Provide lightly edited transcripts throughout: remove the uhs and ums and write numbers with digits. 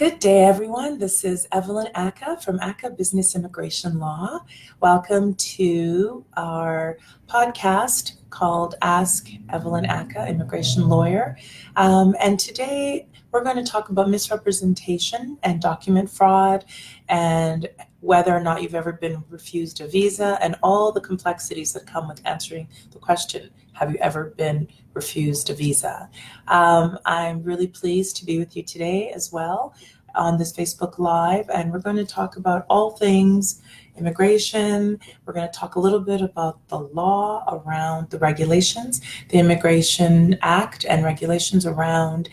Good day, everyone. This is Evelyn Ackah from Ackah Business Immigration Law. Welcome to our podcast called Ask Evelyn Ackah, Immigration Lawyer. And today we're going to talk about misrepresentation and document fraud and whether or not you've ever been refused a visa and all the complexities that come with answering the question, have you ever been refused a visa? I'm really pleased to be with you today as well on this Facebook Live, and we're going to talk about all things immigration. We're going to talk a little bit about the law around the regulations, the Immigration Act and regulations around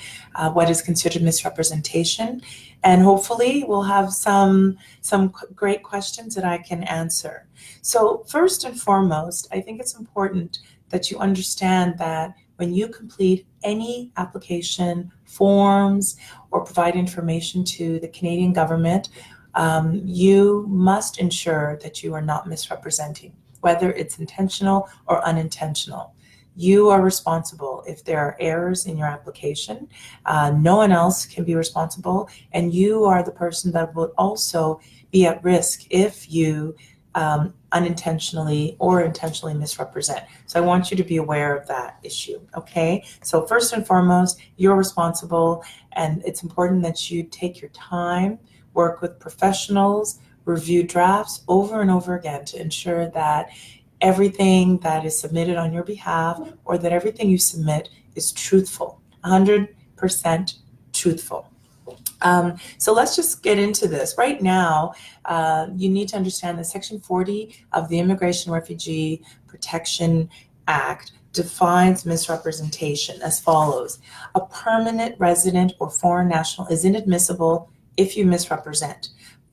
what is considered misrepresentation. And hopefully we'll have some great questions that I can answer. So first and foremost, I think it's important that you understand that when you complete any application, forms, or provide information to the Canadian government, you must ensure that you are not misrepresenting, whether it's intentional or unintentional. You are responsible if there are errors in your application. No one else can be responsible, and you are the person that will also be at risk if you unintentionally or intentionally misrepresent. So I want you to be aware of that issue, okay? So first and foremost, you're responsible, and it's important that you take your time, work with professionals, review drafts over and over again to ensure that everything that is submitted on your behalf or that everything you submit is truthful, 100% truthful. So let's just get into this. Right now, you need to understand that Section 40 of the Immigration Refugee Protection Act defines misrepresentation as follows. A permanent resident or foreign national is inadmissible if you misrepresent,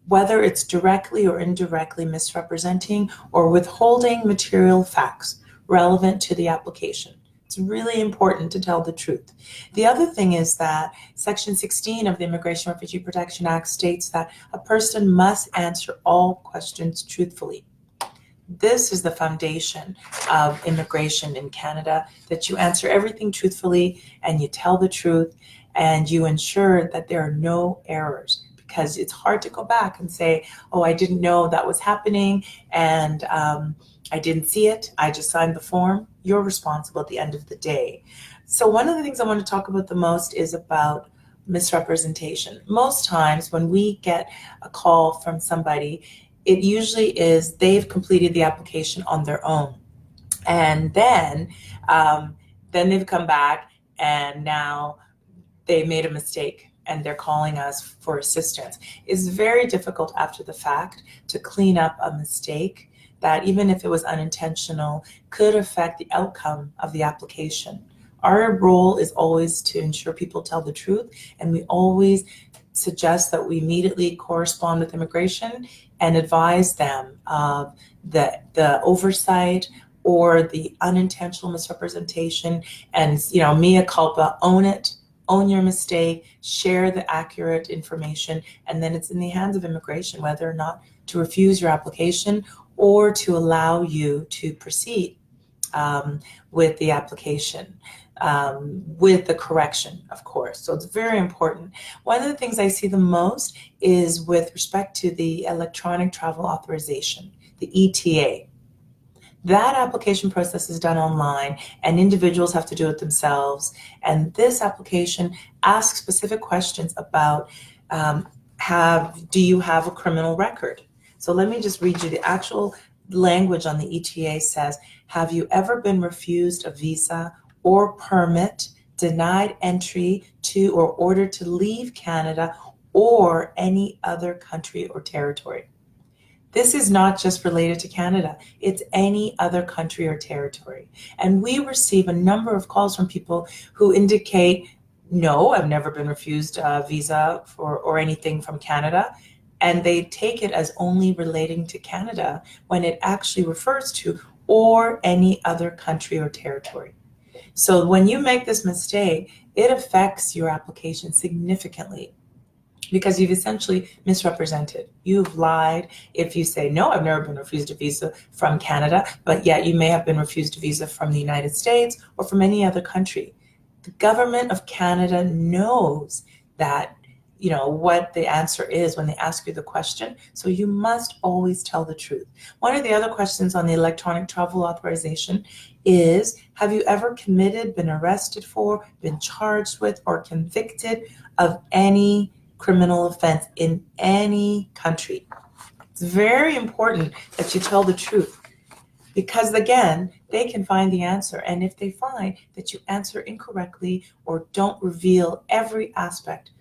whether it's directly or indirectly misrepresenting or withholding material facts relevant to the application. It's really important to tell the truth. The other thing is that Section 16 of the Immigration Refugee Protection Act states that a person must answer all questions truthfully. This is the foundation of immigration in Canada, that you answer everything truthfully and you tell the truth and you ensure that there are no errors, because it's hard to go back and say, oh, I didn't know that was happening and I didn't see it, I just signed the form. You're responsible at the end of the day. So one of the things I want to talk about the most is about misrepresentation. Most times when we get a call from somebody, it usually is they've completed the application on their own. And then they've come back and now they made a mistake and they're calling us for assistance. It's very difficult after the fact to clean up a mistake that, even if it was unintentional, could affect the outcome of the application. Our role is always to ensure people tell the truth, and we always suggest that we immediately correspond with immigration and advise them of the oversight or the unintentional misrepresentation, and mea culpa, own it. Own your mistake, share the accurate information, and then it's in the hands of immigration whether or not to refuse your application or to allow you to proceed with the application, with the correction, of course. So it's very important. One of the things I see the most is with respect to the electronic travel authorization, the ETA. That application process is done online and individuals have to do it themselves. And this application asks specific questions about do you have a criminal record? So let me just read you the actual language on the ETA. Says, have you ever been refused a visa or permit, denied entry to or ordered to leave Canada or any other country or territory? This is not just related to Canada, it's any other country or territory. And we receive a number of calls from people who indicate, no, I've never been refused a visa or anything from Canada. And they take it as only relating to Canada when it actually refers to or any other country or territory. So when you make this mistake, it affects your application significantly, because you've essentially misrepresented. You've lied if you say, no, I've never been refused a visa from Canada, but yet you may have been refused a visa from the United States or from any other country. The government of Canada knows that what the answer is when they ask you the question. So you must always tell the truth. One of the other questions on the electronic travel authorization is, have you ever committed, been arrested for, been charged with, or convicted of any criminal offense in any country? It's very important that you tell the truth, because again, they can find the answer. And if they find that you answer incorrectly or don't reveal every aspect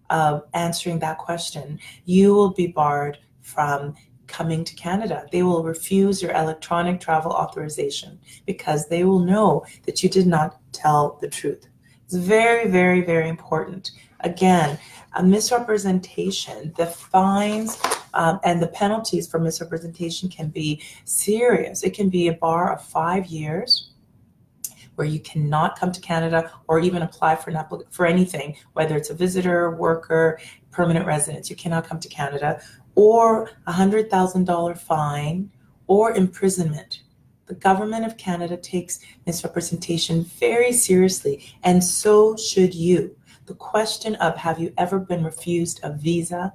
of answering that question, you will be barred from coming to Canada. They will refuse your electronic travel authorization because they will know that you did not tell the truth. It's very, very, very important. Again, a misrepresentation, the fines and the penalties for misrepresentation can be serious. It can be a bar of 5 years, where you cannot come to Canada or even apply for anything, whether it's a visitor, worker, permanent residence. You cannot come to Canada, or a $100,000 fine or imprisonment. The government of Canada takes misrepresentation very seriously, and so should you. The question of, have you ever been refused a visa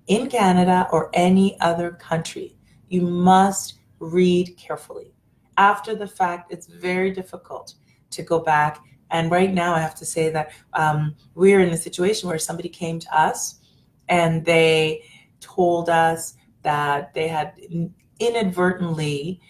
in Canada or any other country? You must read carefully. After the fact, it's very difficult to go back. And right now I have to say that we're in a situation where somebody came to us and they told us that they had inadvertently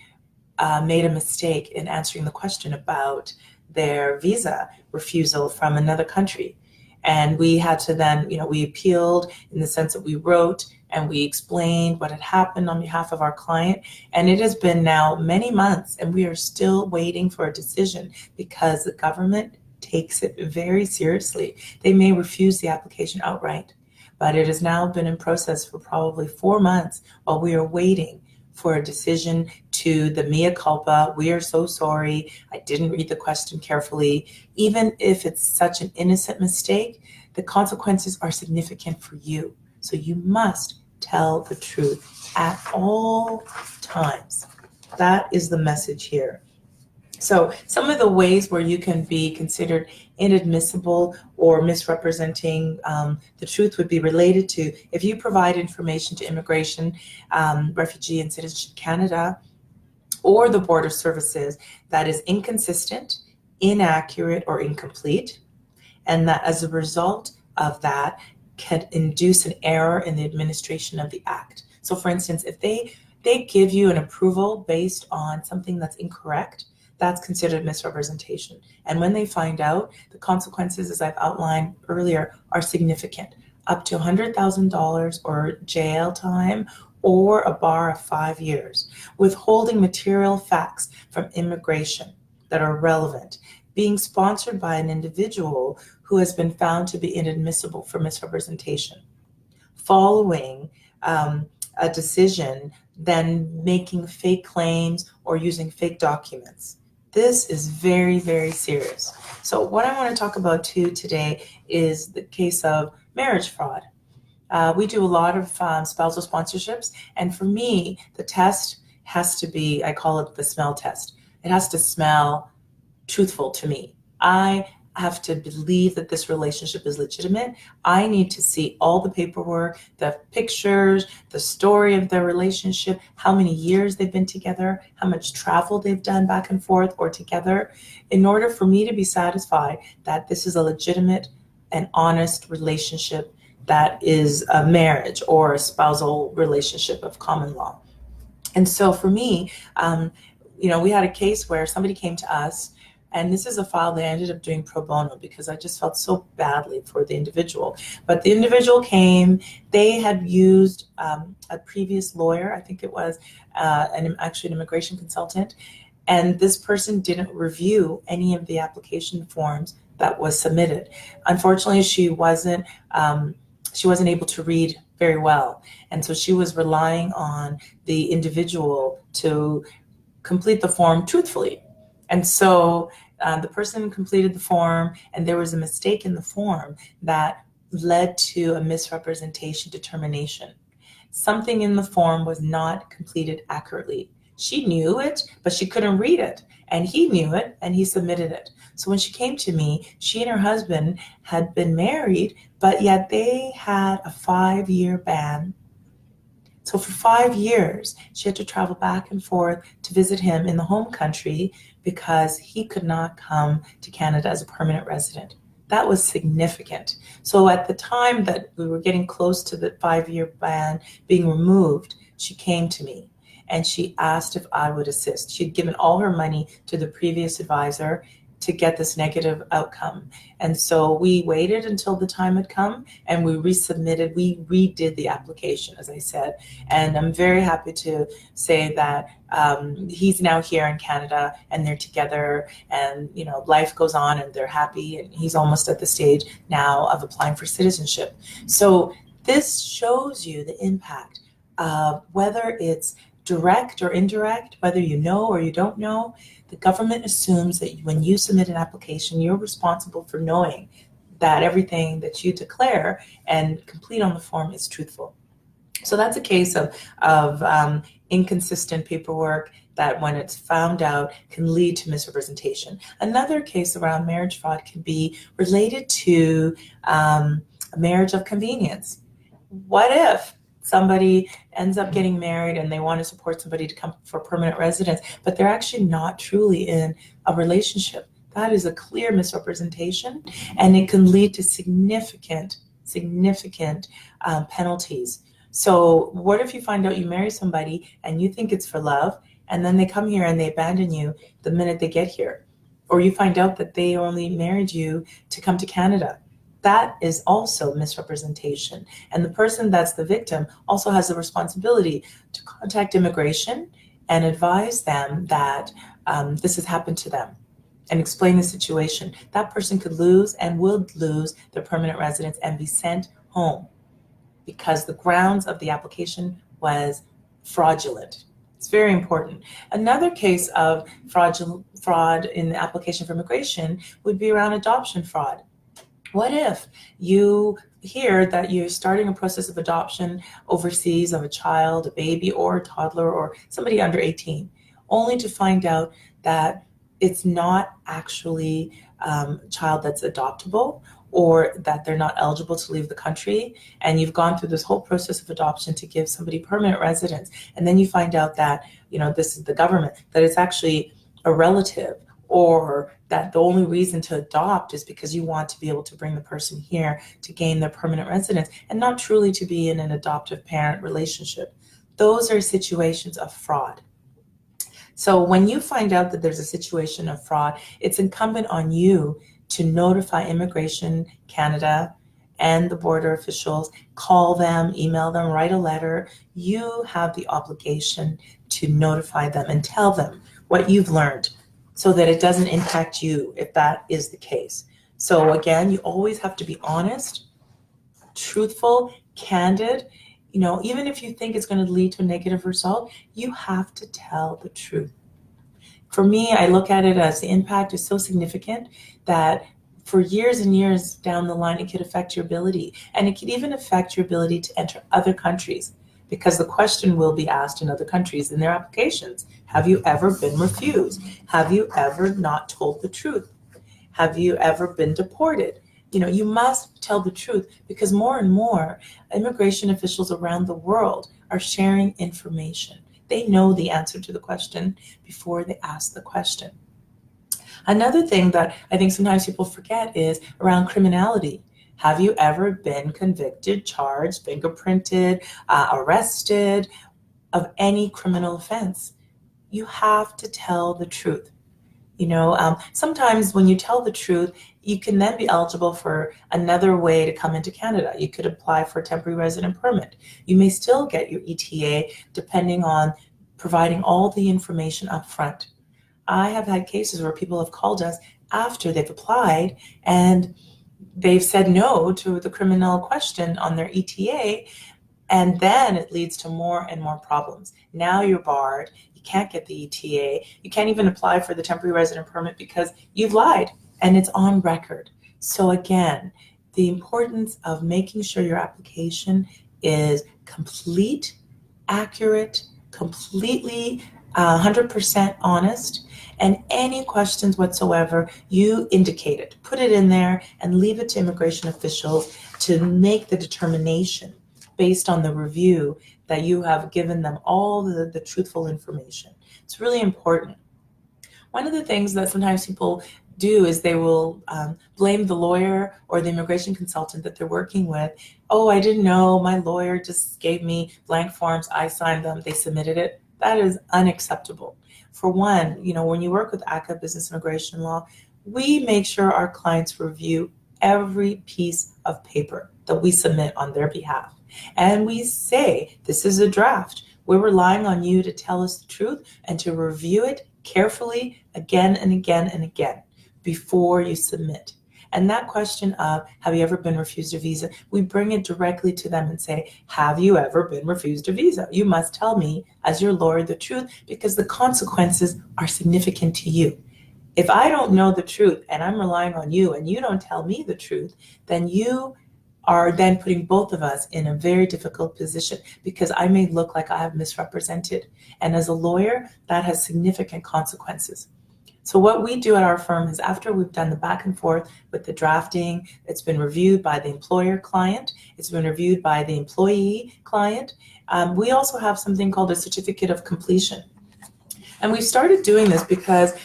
made a mistake in answering the question about their visa refusal from another country. And we had to then, we appealed in the sense that we wrote and we explained what had happened on behalf of our client. And it has been now many months and we are still waiting for a decision, because the government takes it very seriously. They may refuse the application outright, but it has now been in process for probably 4 months while we are waiting for a decision to the mea culpa. We are so sorry. I didn't read the question carefully. Even if it's such an innocent mistake, the consequences are significant for you. So you must tell the truth at all times. That is the message here. So some of the ways where you can be considered inadmissible or misrepresenting the truth would be related to, if you provide information to Immigration, Refugee and Citizenship Canada or the Border Services that is inconsistent, inaccurate, or incomplete, and that as a result of that can induce an error in the administration of the act. So for instance, if they give you an approval based on something that's incorrect, that's considered misrepresentation. And when they find out, the consequences, as I've outlined earlier, are significant, up to $100,000 or jail time or a bar of 5 years. Withholding material facts from immigration that are relevant, being sponsored by an individual who has been found to be inadmissible for misrepresentation, following a decision, then making fake claims or using fake documents. This is very, very serious. So what I want to talk about too today is the case of marriage fraud. We do a lot of spousal sponsorships, and for me, the test has to be, I call it the smell test. It has to smell truthful to me. I have to believe that this relationship is legitimate. I need to see all the paperwork, the pictures, the story of their relationship, how many years they've been together, how much travel they've done back and forth or together, in order for me to be satisfied that this is a legitimate and honest relationship that is a marriage or a spousal relationship of common law. And so for me, we had a case where somebody came to us, and this is a file that I ended up doing pro bono because I just felt so badly for the individual. But the individual came, they had used a previous lawyer, I think it was actually an immigration consultant, and this person didn't review any of the application forms that was submitted. Unfortunately, she wasn't able to read very well. And so she was relying on the individual to complete the form truthfully. And so the person completed the form, and there was a mistake in the form that led to a misrepresentation determination. Something in the form was not completed accurately. She knew it, but she couldn't read it. And he knew it, and he submitted it. So when she came to me, she and her husband had been married, but yet they had a 5-year ban. So for 5 years, she had to travel back and forth to visit him in the home country because he could not come to Canada as a permanent resident. That was significant. So at the time that we were getting close to the 5-year ban being removed, she came to me and she asked if I would assist. She'd given all her money to the previous advisor to get this negative outcome. And so we waited until the time had come and we resubmitted, we redid the application, as I said. And I'm very happy to say that he's now here in Canada and they're together and, you know, life goes on and they're happy, and he's almost at the stage now of applying for citizenship. So this shows you the impact of whether it's direct or indirect, whether you know or you don't know. The government assumes that when you submit an application, you're responsible for knowing that everything that you declare and complete on the form is truthful. So that's a case of inconsistent paperwork that, when it's found out, can lead to misrepresentation. Another case around marriage fraud can be related to a marriage of convenience. What if somebody ends up getting married and they want to support somebody to come for permanent residence, but they're actually not truly in a relationship? That is a clear misrepresentation, and it can lead to significant penalties. So what if you find out you marry somebody and you think it's for love, and then they come here and they abandon you the minute they get here? Or you find out that they only married you to come to Canada. That is also misrepresentation. And the person that's the victim also has the responsibility to contact immigration and advise them that this has happened to them and explain the situation. That person could lose and would lose their permanent residence and be sent home because the grounds of the application was fraudulent. It's very important. Another case of fraud in the application for immigration would be around adoption fraud. What if you hear that you're starting a process of adoption overseas of a child, a baby, or a toddler, or somebody under 18, only to find out that it's not actually a child that's adoptable, or that they're not eligible to leave the country, and you've gone through this whole process of adoption to give somebody permanent residence, and then you find out that, you know, this is the government, that it's actually a relative, or that the only reason to adopt is because you want to be able to bring the person here to gain their permanent residence and not truly to be in an adoptive parent relationship. Those are situations of fraud. So when you find out that there's a situation of fraud, it's incumbent on you to notify Immigration Canada and the border officials, call them, email them, write a letter. You have the obligation to notify them and tell them what you've learned, so that it doesn't impact you if that is the case. So again, you always have to be honest, truthful, candid. You know, even if you think it's going to lead to a negative result, you have to tell the truth. For me, I look at it as the impact is so significant that for years and years down the line, it could affect your ability, and it could even affect your ability to enter other countries, because the question will be asked in other countries in their applications. Have you ever been refused? Have you ever not told the truth? Have you ever been deported? You know, you must tell the truth, because more and more immigration officials around the world are sharing information. They know the answer to the question before they ask the question. Another thing that I think sometimes people forget is around criminality. Have you ever been convicted, charged, fingerprinted, arrested of any criminal offense? You have to tell the truth. You know, sometimes when you tell the truth, you can then be eligible for another way to come into Canada. You could apply for a temporary resident permit. You may still get your ETA depending on providing all the information up front. I have had cases where people have called us after they've applied and they've said no to the criminal question on their ETA, and then it leads to more and more problems. Now you're barred, you can't get the ETA, you can't even apply for the temporary resident permit because you've lied and it's on record. So again, the importance of making sure your application is complete, accurate, completely 100% honest, and any questions whatsoever, you indicate it. Put it in there and leave it to immigration officials to make the determination based on the review that you have given them all the truthful information. It's really important. One of the things that sometimes people do is they will blame the lawyer or the immigration consultant that they're working with. Oh, I didn't know, my lawyer just gave me blank forms, I signed them, they submitted it. That is unacceptable. For one, when you work with Ackah Business Immigration Law, we make sure our clients review every piece of paper that we submit on their behalf. And we say, this is a draft. We're relying on you to tell us the truth and to review it carefully again and again and again before you submit. And that question of, have you ever been refused a visa? We bring it directly to them and say, have you ever been refused a visa? You must tell me as your lawyer the truth, because the consequences are significant to you. If I don't know the truth and I'm relying on you and you don't tell me the truth, then you are then putting both of us in a very difficult position, because I may look like I have misrepresented. And as a lawyer, that has significant consequences. So what we do at our firm is, after we've done the back and forth with the drafting, it's been reviewed by the employer client, it's been reviewed by the employee client, we also have something called a certificate of completion. And we started doing this because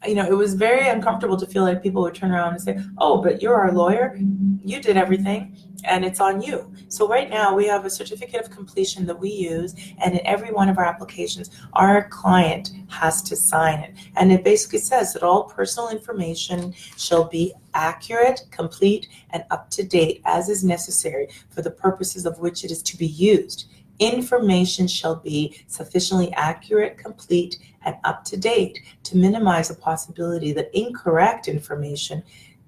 it was very uncomfortable to feel like people would turn around and say, oh, but you're our lawyer, you did everything, and it's on you. So right now we have a certificate of completion that we use, and in every one of our applications, our client has to sign it. And it basically says that all personal information shall be accurate, complete, and up to date as is necessary for the purposes of which it is to be used. Information shall be sufficiently accurate, complete, and up to date to minimize the possibility that incorrect information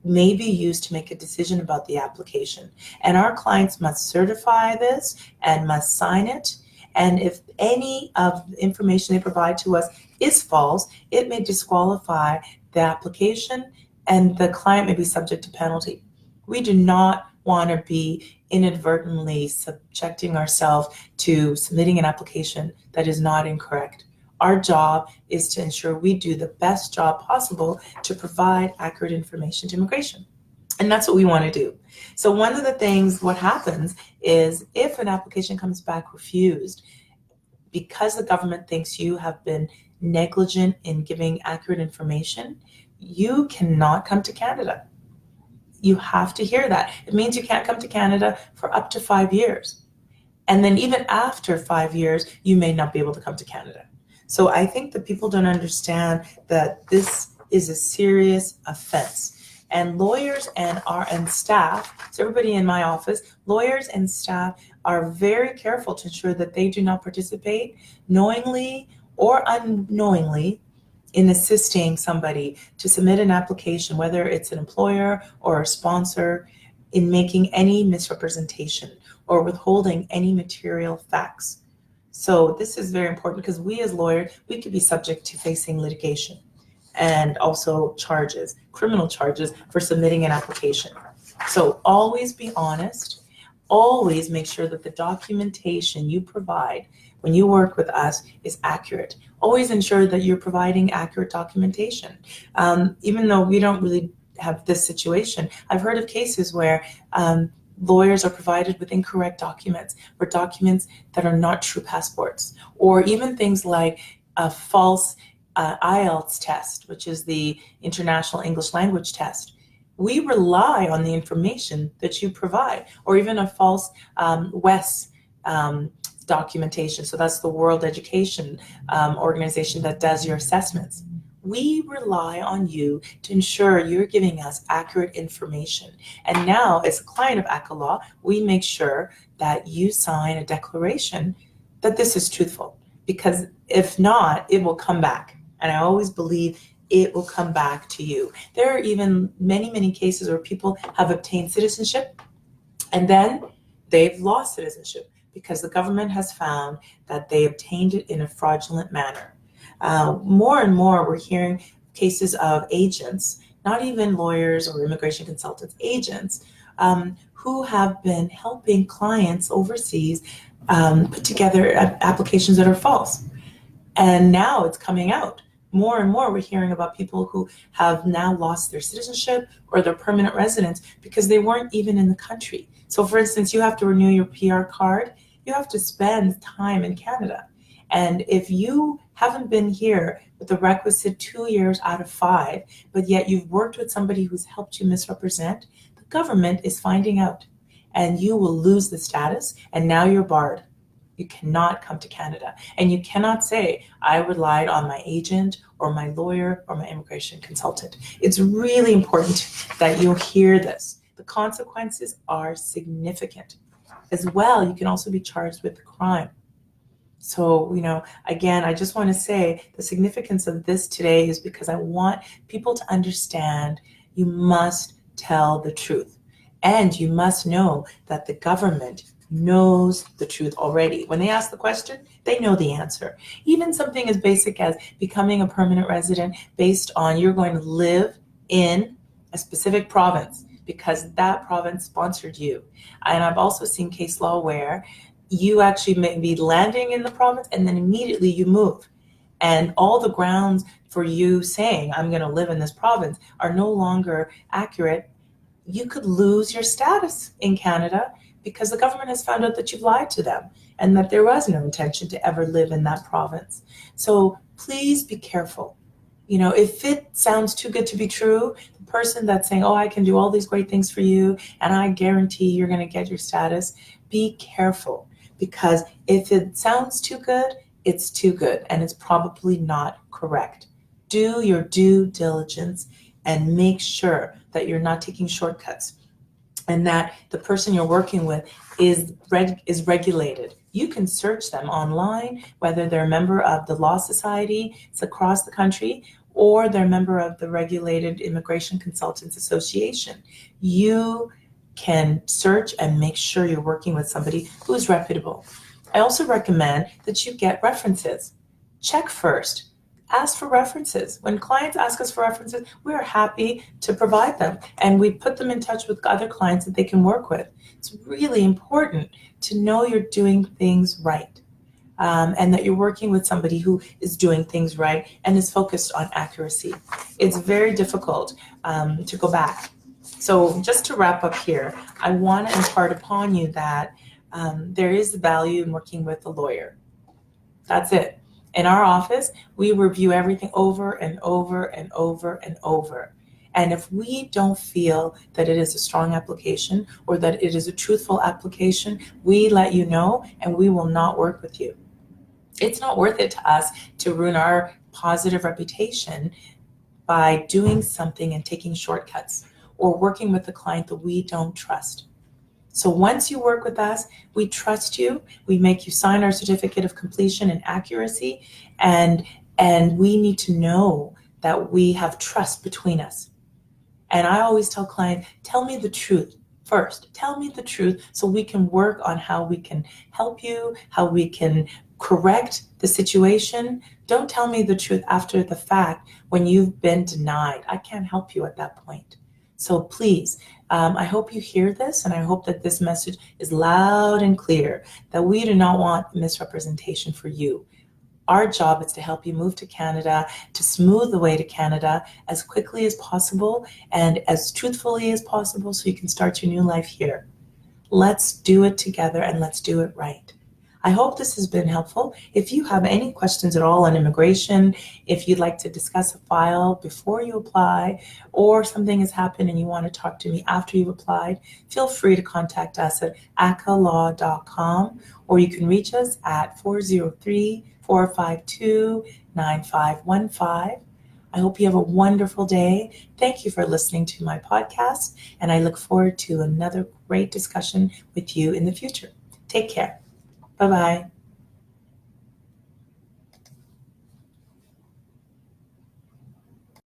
may be used to make a decision about the application. And our clients must certify this and must sign it. And if any of the information they provide to us is false, it may disqualify the application and the client may be subject to penalty. We do not want to be inadvertently subjecting ourselves to submitting an application that is not incorrect. Our job is to ensure we do the best job possible to provide accurate information to immigration. And that's what we want to do. So one of the things, what happens is, if an application comes back refused, because the government thinks you have been negligent in giving accurate information, you cannot come to Canada. You have to hear that. It means you can't come to Canada for up to 5 years. And then even after 5 years, you may not be able to come to Canada. So I think that people don't understand that this is a serious offense. And lawyers and staff, so everybody in my office, lawyers and staff are very careful to ensure that they do not participate knowingly or unknowingly in assisting somebody to submit an application, whether it's an employer or a sponsor, in making any misrepresentation or withholding any material facts. So this is very important, because we as lawyers, we could be subject to facing litigation and also charges, criminal charges, for submitting an application. So always be honest. Always make sure that the documentation you provide when you work with us is accurate. Always ensure that you're providing accurate documentation. Even though we don't really have this situation, I've heard of cases where lawyers are provided with incorrect documents, or documents that are not true passports, or even things like a false IELTS test, which is the International English Language Test. We rely on the information that you provide, or even a false WES documentation. So that's the World Education Organization that does your assessments. We rely on you to ensure you're giving us accurate information. And now, as a client of Ackah Law, we make sure that you sign a declaration that this is truthful, because if not, it will come back. And I always believe it will come back to you. There are even many, many cases where people have obtained citizenship and then they've lost citizenship because the government has found that they obtained it in a fraudulent manner. More and more, we're hearing cases of agents, not even lawyers or immigration consultants, agents who have been helping clients overseas put together applications that are false. And now it's coming out. More and more we're hearing about people who have now lost their citizenship or their permanent residence because they weren't even in the country. So for instance, you have to renew your PR card, you have to spend time in Canada. And if you haven't been here with the requisite 2 years out of 5, but yet you've worked with somebody who's helped you misrepresent, the government is finding out and you will lose the status, and now you're barred. You cannot come to Canada. And you cannot say, I relied on my agent or my lawyer or my immigration consultant. It's really important that you hear this. The consequences are significant. As well, you can also be charged with crime. So, again, I just want to say the significance of this today is because I want people to understand you must tell the truth. And you must know that the government knows the truth already. When they ask the question, they know the answer. Even something as basic as becoming a permanent resident based on you're going to live in a specific province because that province sponsored you. And I've also seen case law where you actually may be landing in the province and then immediately you move. And all the grounds for you saying, I'm going to live in this province are no longer accurate. You could lose your status in Canada because the government has found out that you've lied to them and that there was no intention to ever live in that province. So please be careful. If it sounds too good to be true, the person that's saying, oh, I can do all these great things for you and I guarantee you're going to get your status, be careful, because if it sounds too good, it's too good and it's probably not correct. Do your due diligence and make sure that you're not taking shortcuts and that the person you're working with is regulated. You can search them online, whether they're a member of the Law Society, it's across the country, or they're a member of the Regulated Immigration Consultants Association. You can search and make sure you're working with somebody who's reputable. I also recommend that you get references. Check first. Ask for references. When clients ask us for references, we are happy to provide them, and we put them in touch with other clients that they can work with. It's really important to know you're doing things right, and that you're working with somebody who is doing things right and is focused on accuracy. It's very difficult to go back. So just to wrap up here, I want to impart upon you that there is value in working with a lawyer. That's it. In our office, we review everything over and over and over and over. And if we don't feel that it is a strong application or that it is a truthful application, we let you know and we will not work with you. It's not worth it to us to ruin our positive reputation by doing something and taking shortcuts or working with a client that we don't trust. So once you work with us, we trust you, we make you sign our certificate of completion and accuracy, and we need to know that we have trust between us. And I always tell clients, tell me the truth first. Tell me the truth so we can work on how we can help you, how we can correct the situation. Don't tell me the truth after the fact when you've been denied. I can't help you at that point. So please, I hope you hear this, and I hope that this message is loud and clear, that we do not want misrepresentation for you. Our job is to help you move to Canada, to smooth the way to Canada as quickly as possible and as truthfully as possible so you can start your new life here. Let's do it together and let's do it right. I hope this has been helpful. If you have any questions at all on immigration, if you'd like to discuss a file before you apply, or something has happened and you want to talk to me after you've applied, feel free to contact us at ackahlaw.com, or you can reach us at 403-452-9515. I hope you have a wonderful day. Thank you for listening to my podcast, and I look forward to another great discussion with you in the future. Take care. Bye-bye.